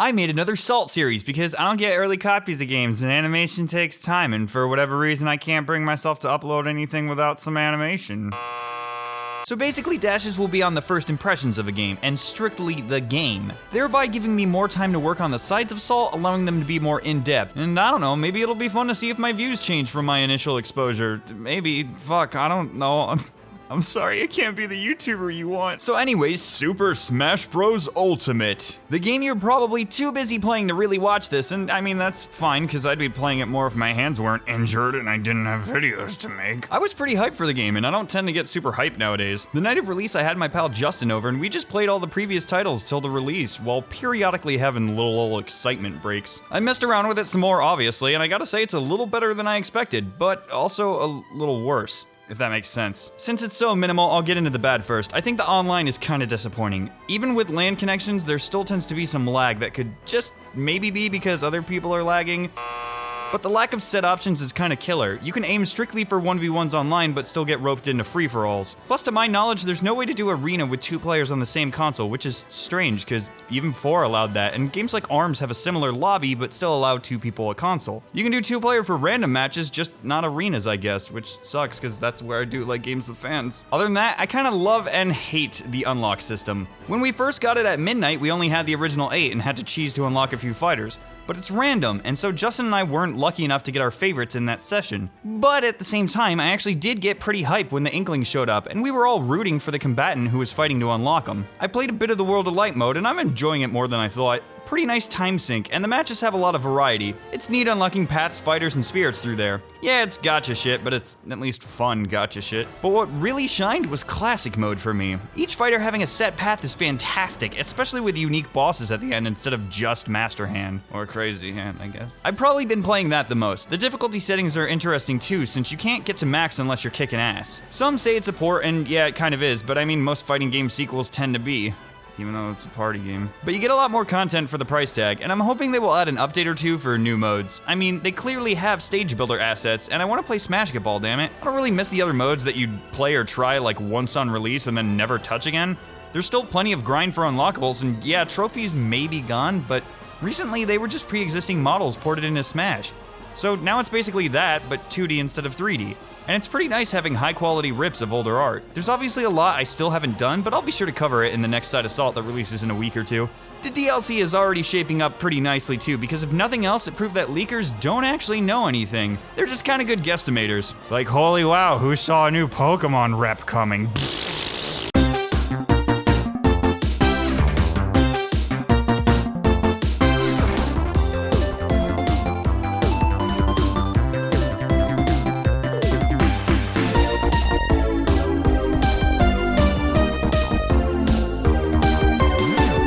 I made another Salt series because I don't get early copies of games and animation takes time, and for whatever reason I can't bring myself to upload anything without some animation. So basically dashes will be on the first impressions of a game, and strictly the game, thereby giving me more time to work on the sides of Salt, allowing them to be more in-depth. And I don't know, maybe it'll be fun to see if my views change from my initial exposure. Maybe, fuck, I don't know. I'm sorry, I can't be the YouTuber you want. So anyways, Super Smash Bros. Ultimate. The game you're probably too busy playing to really watch this, and I mean, that's fine, because I'd be playing it more if my hands weren't injured and I didn't have videos to make. I was pretty hyped for the game, and I don't tend to get super hyped nowadays. The night of release, I had my pal Justin over, and we just played all the previous titles till the release, while periodically having little excitement breaks. I messed around with it some more, obviously, and I gotta say it's a little better than I expected, but also a little worse, if that makes sense. Since it's so minimal, I'll get into the bad first. I think the online is kinda disappointing. Even with LAN connections, there still tends to be some lag that could just maybe be because other people are lagging. But the lack of set options is kinda killer. You can aim strictly for 1v1s online, but still get roped into free-for-alls. Plus, to my knowledge, there's no way to do arena with 2 players on the same console, which is strange, cause even 4 allowed that, and games like ARMS have a similar lobby, but still allow 2 people a console. You can do 2-player for random matches, just not arenas, I guess, which sucks, cause that's where I do like games with fans. Other than that, I kinda love and hate the unlock system. When we first got it at midnight, we only had the original 8 and had to cheese to unlock a few fighters. But it's random, and so Justin and I weren't lucky enough to get our favorites in that session. But at the same time, I actually did get pretty hyped when the Inklings showed up, and we were all rooting for the combatant who was fighting to unlock them. I played a bit of the World of Light mode, and I'm enjoying it more than I thought. Pretty nice time sync, and the matches have a lot of variety. It's neat unlocking paths, fighters, and spirits through there. Yeah, it's gacha shit, but it's at least fun gacha shit. But what really shined was classic mode for me. Each fighter having a set path is fantastic, especially with unique bosses at the end instead of just Master Hand. Or Crazy Hand, I guess. I've probably been playing that the most. The difficulty settings are interesting too, since you can't get to max unless you're kicking ass. Some say it's a port, and yeah, it kind of is, but I mean most fighting game sequels tend to be, even though it's a party game. But you get a lot more content for the price tag, and I'm hoping they will add an update or 2 for new modes. I mean, they clearly have stage builder assets, and I want to play Smashketball, damn it. I don't really miss the other modes that you'd play or try like once on release and then never touch again. There's still plenty of grind for unlockables, and yeah, trophies may be gone, but recently they were just pre-existing models ported into Smash. So now it's basically that, but 2D instead of 3D. And it's pretty nice having high quality rips of older art. There's obviously a lot I still haven't done, but I'll be sure to cover it in the next Side of Salt that releases in a week or 2. The DLC is already shaping up pretty nicely too, because if nothing else, it proved that leakers don't actually know anything. They're just kinda good guesstimators. Like, holy wow, who saw a new Pokemon rep coming?